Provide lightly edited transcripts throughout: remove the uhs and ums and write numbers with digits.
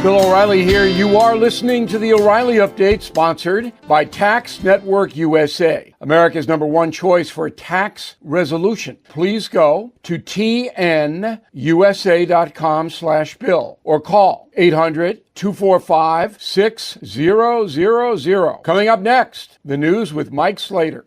Bill O'Reilly here. You are listening to the O'Reilly Update, sponsored by Tax Network USA, America's #1 choice for tax resolution. Please go to tnusa.com/bill or call 800-245-6000. Coming up next, the news with Mike Slater.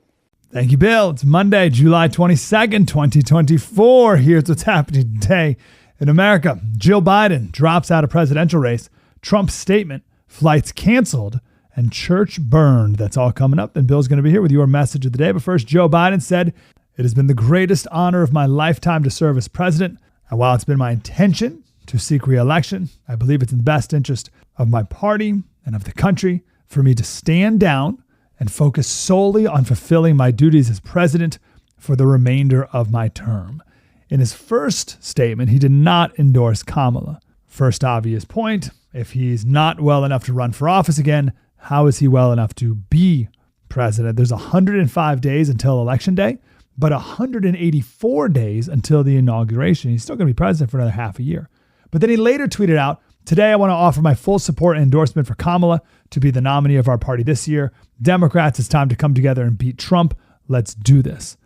Thank you, Bill. It's Monday, July 22nd, 2024. Here's what's happening today in America. Jill Biden drops out of presidential race. Trump's statement, flights canceled, and church burned. That's all coming up. And Bill's going to be here with your message of the day. But first, Joe Biden said, "It has been the greatest honor of my lifetime to serve as president. And while it's been my intention to seek re-election, I believe it's in the best interest of my party and of the country for me to stand down and focus solely on fulfilling my duties as president for the remainder of my term." In his first statement, he did not endorse Kamala. First obvious point, if he's not well enough to run for office again, how is he well enough to be president? There's 105 days until Election Day, but 184 days until the inauguration. He's still going to be president for another half a year. But then he later tweeted out, "Today I want to offer my full support and endorsement for Kamala to be the nominee of our party this year. Democrats, it's time to come together and beat Trump. Let's do this."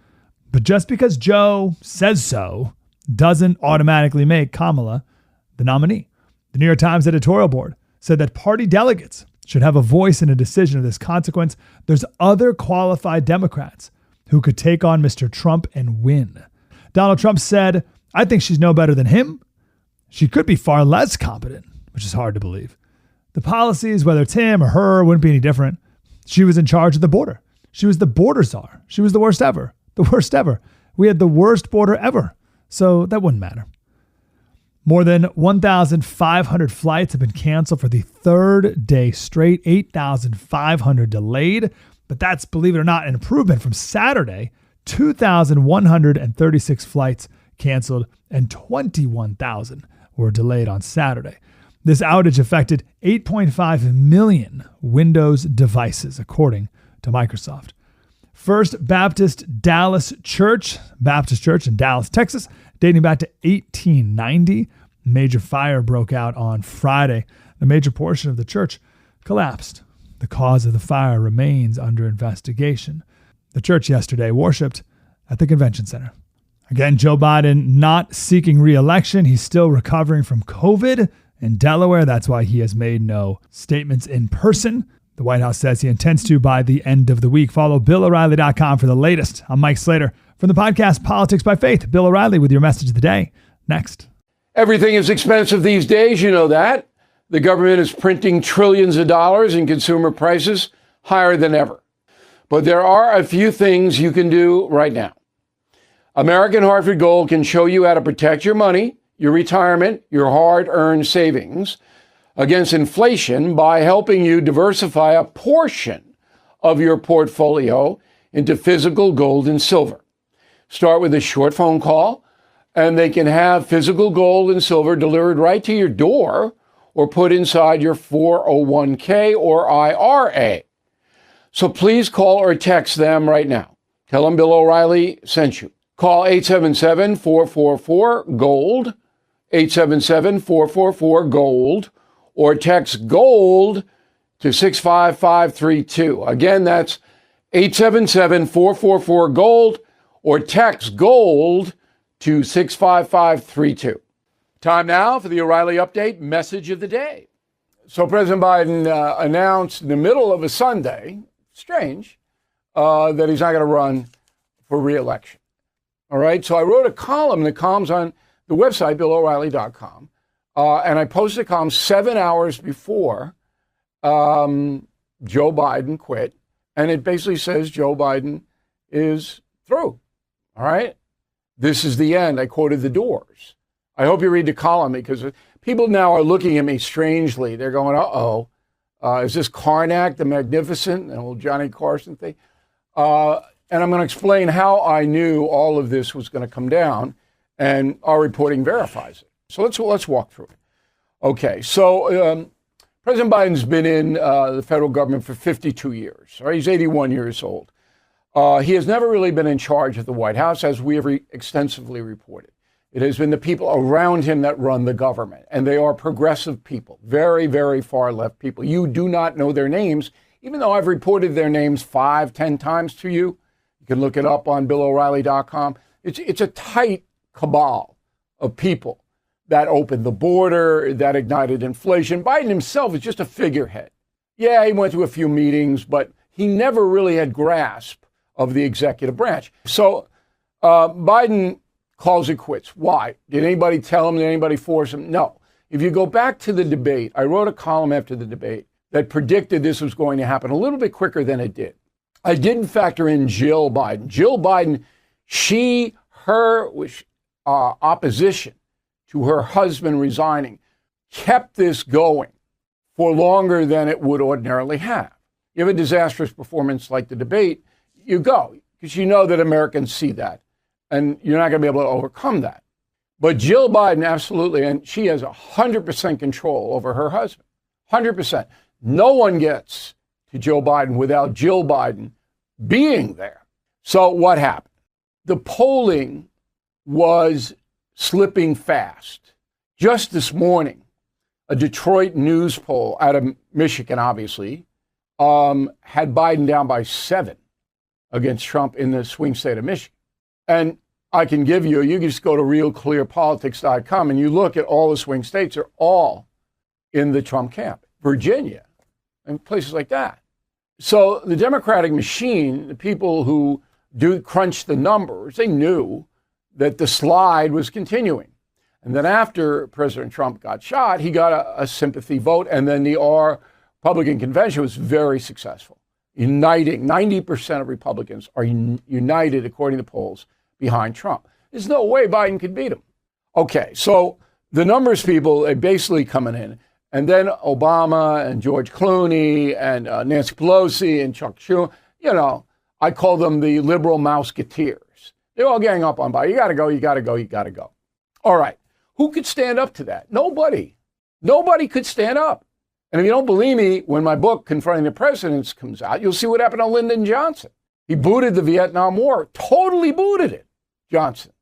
But just because Joe says so doesn't automatically make Kamala the nominee. The New York Times editorial board said that party delegates should have a voice in a decision of this consequence. There's other qualified Democrats who could take on Mr. Trump and win. Donald Trump said, "I think she's no better than him. She could be far less competent," which is hard to believe. The policies, whether it's him or her, wouldn't be any different. She was in charge of the border. She was the border czar. She was the worst ever. The worst ever. We had the worst border ever. So that wouldn't matter. More than 1,500 flights have been canceled for the third day straight, 8,500 delayed. But that's, believe it or not, an improvement from Saturday. 2,136 flights canceled and 21,000 were delayed on Saturday. This outage affected 8.5 million Windows devices, according to Microsoft. First Baptist Church in Dallas, Texas, dating back to 1890. Major fire broke out on Friday. A major portion of the church collapsed. The cause of the fire remains under investigation. The church yesterday worshiped at the convention center. Again, Joe Biden not seeking re-election. He's still recovering from COVID in Delaware. That's why he has made no statements in person. The White House says he intends to by the end of the week. Follow BillO'Reilly.com for the latest. I'm Mike Slater from the podcast Politics by Faith. Bill O'Reilly with your message of the day. Next. Everything is expensive these days, you know that. The government is printing trillions of dollars and consumer prices higher than ever. But there are a few things you can do right now. American Hartford Gold can show you how to protect your money, your retirement, your hard-earned savings against inflation by helping you diversify a portion of your portfolio into physical gold and silver. Start with a short phone call, and they can have physical gold and silver delivered right to your door or put inside your 401k or IRA. So please call or text them right now. Tell them Bill O'Reilly sent you. Call 877-444-GOLD, 877-444-GOLD, or text GOLD to 65532. Again, that's 877-444-GOLD, or text GOLD to 65532. Time now for the O'Reilly Update message of the day. So President Biden announced in the middle of a Sunday, strange, that he's not going to run for re-election. All right, so I wrote a column. The column's on the website, BillO'Reilly.com. And I posted a column 7 hours before Joe Biden quit. And it basically says Joe Biden is through. All right. This is the end. I quoted The Doors. I hope you read the column because people now are looking at me strangely. They're going, uh-oh, is this Karnak the Magnificent, an old Johnny Carson thing? And I'm going to explain how I knew all of this was going to come down, and our reporting verifies it. So let's walk through it. Okay, so President Biden's been in the federal government for 52 years. Right? He's 81 years old. He has never really been in charge of the White House, as we have extensively reported. It has been the people around him that run the government. And they are progressive people, very, very far left people. You do not know their names, even though I've reported their names 5, 10 times to you. You can look it up on BillO'Reilly.com. It's a tight cabal of people that opened the border, that ignited inflation. Biden himself is just a figurehead. Yeah, he went to a few meetings, but he never really had grasp of the executive branch. So Biden calls it quits. Why? Did anybody tell him? Did anybody force him? No. If you go back to the debate, I wrote a column after the debate that predicted this was going to happen a little bit quicker than it did. I didn't factor in Jill Biden. Jill Biden, her opposition to her husband resigning kept this going for longer than it would ordinarily have. You have a disastrous performance like the debate, you go, because you know that Americans see that, and you're not going to be able to overcome that. But Jill Biden, absolutely, and she has 100% control over her husband, 100%. No one gets to Joe Biden without Jill Biden being there. So what happened? The polling was slipping fast. Just this morning, a Detroit news poll out of Michigan, obviously, had Biden down by 7 against Trump in the swing state of Michigan. And I can give you can just go to realclearpolitics.com and you look at all the swing states, are all in the Trump camp. Virginia and places like that. So the Democratic machine, the people who do crunch the numbers, they knew that the slide was continuing. And then after President Trump got shot, he got a sympathy vote. And then the Republican convention was very successful, uniting 90% of Republicans are united, according to polls, behind Trump. There's no way Biden could beat him. Okay, so the numbers people are basically coming in. And then Obama and George Clooney and Nancy Pelosi and Chuck Schumer, I call them the liberal Mouseketeers. They're all gang up on Biden. You got to go, you got to go, you got to go. All right. Who could stand up to that? Nobody. Nobody could stand up. And if you don't believe me, when my book, Confronting the Presidents, comes out, you'll see what happened to Lyndon Johnson. He booted the Vietnam War, totally booted it, Johnson.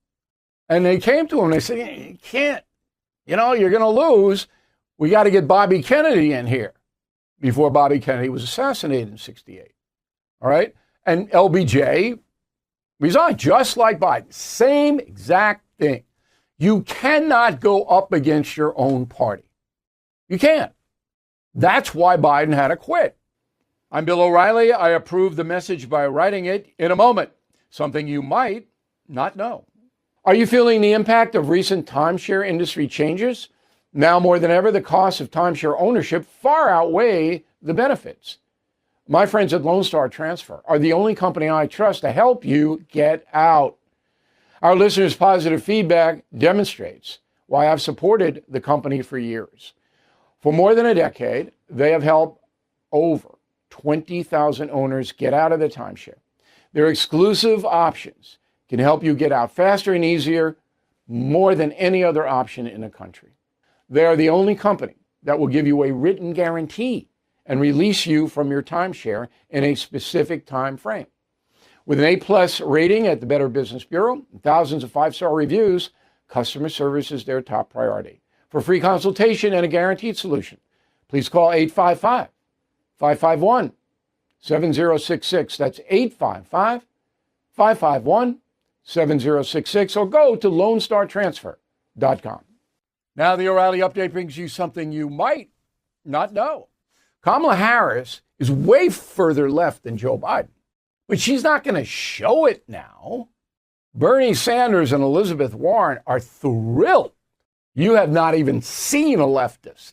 And they came to him and they said, you can't, you're going to lose. We got to get Bobby Kennedy in here before Bobby Kennedy was assassinated in 1968. All right. And LBJ resigned just like Biden. Same exact thing. You cannot go up against your own party. You can't. That's why Biden had to quit. I'm Bill O'Reilly. I approve the message by writing it in a moment. Something you might not know. Are you feeling the impact of recent timeshare industry changes? Now more than ever, the costs of timeshare ownership far outweigh the benefits. My friends at Lone Star Transfer are the only company I trust to help you get out. Our listeners' positive feedback demonstrates why I've supported the company for years. For more than a decade, they have helped over 20,000 owners get out of the timeshare. Their exclusive options can help you get out faster and easier, more than any other option in the country. They are the only company that will give you a written guarantee and release you from your timeshare in a specific time frame. With an A+ rating at the Better Business Bureau and thousands of 5-star reviews, customer service is their top priority. For free consultation and a guaranteed solution, please call 855-551-7066. That's 855-551-7066, or go to LoneStarTransfer.com. Now the O'Reilly Update brings you something you might not know. Kamala Harris is way further left than Joe Biden, but she's not going to show it now. Bernie Sanders and Elizabeth Warren are thrilled. You have not even seen a leftist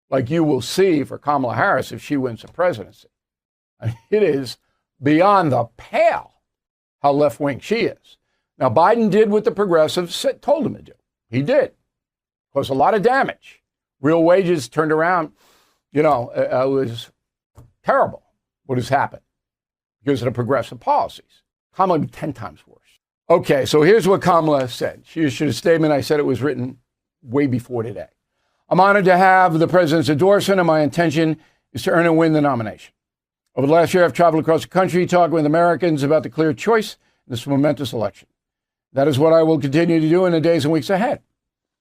like you will see for Kamala Harris if she wins the presidency. It is beyond the pale how left-wing she is. Now, Biden did what the progressives told him to do. He did. Caused a lot of damage. Real wages turned around. It was terrible what has happened because of the progressive policies. Kamala would be 10 times worse. Okay, so here's what Kamala said. She issued a statement. I said it was written way before today. I'm honored to have the president's endorsement, and my intention is to earn and win the nomination. Over the last year, I've traveled across the country talking with Americans about the clear choice in this momentous election. That is what I will continue to do in the days and weeks ahead.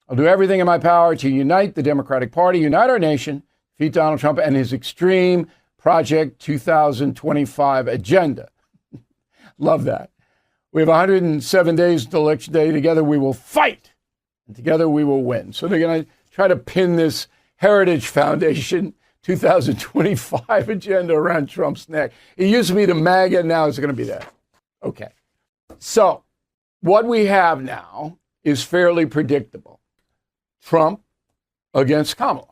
I'll do everything in my power to unite the Democratic Party, unite our nation, defeat Donald Trump and his extreme Project 2025 agenda. Love that. We have 107 days to election day. Together we will fight, and together we will win. So they're going to try to pin this Heritage Foundation 2025 agenda around Trump's neck. It used to be the MAGA, now it's going to be that. Okay. So what we have now is fairly predictable. Trump against Kamala.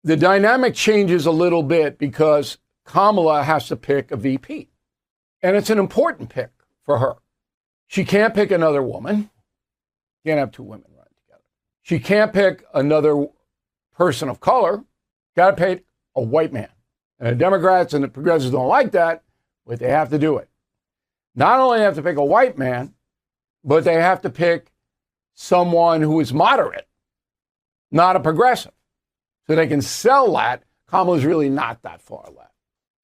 The dynamic changes a little bit because Kamala has to pick a VP. And it's an important pick for her. She can't pick another woman. Can't have two women running together. She can't pick another person of color. Got to pick a white man. And the Democrats and the progressives don't like that, but they have to do it. Not only have to pick a white man, but they have to pick someone who is moderate, not a progressive. So they can sell that. Kamala's really not that far left.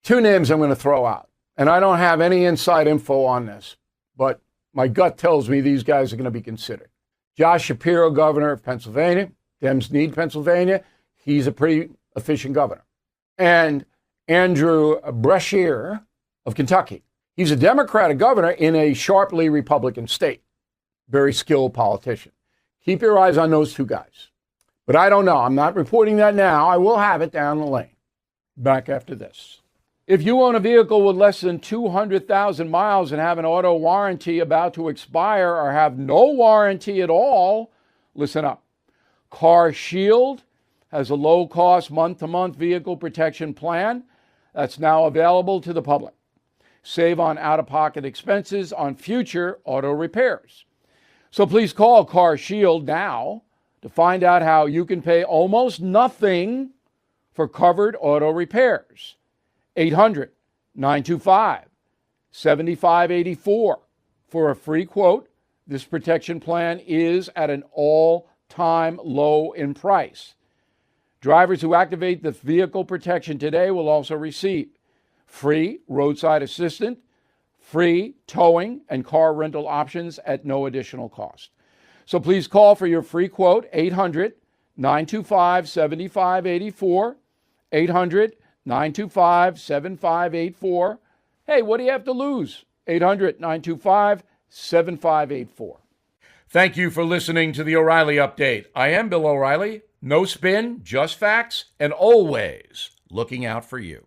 Two names I'm going to throw out. And I don't have any inside info on this, but my gut tells me these guys are going to be considered. Josh Shapiro, governor of Pennsylvania. Dems need Pennsylvania. He's a pretty efficient governor. And Andrew Brashear of Kentucky. He's a Democratic governor in a sharply Republican state. Very skilled politician. Keep your eyes on those two guys. But I don't know. I'm not reporting that now. I will have it down the lane. Back after this. If you own a vehicle with less than 200,000 miles and have an auto warranty about to expire or have no warranty at all, listen up. Car Shield has a low-cost month-to-month vehicle protection plan that's now available to the public. Save on out-of-pocket expenses on future auto repairs. So please call Car Shield now to find out how you can pay almost nothing for covered auto repairs. 800-925-7584 for a free quote. This protection plan is at an all-time low in price. Drivers who activate the vehicle protection today will also receive free roadside assistance, free towing, and car rental options at no additional cost. So please call for your free quote, 800-925-7584, 800-925-7584. Hey, what do you have to lose? 800-925-7584. Thank you for listening to the O'Reilly Update. I am Bill O'Reilly. No spin, just facts, and always looking out for you.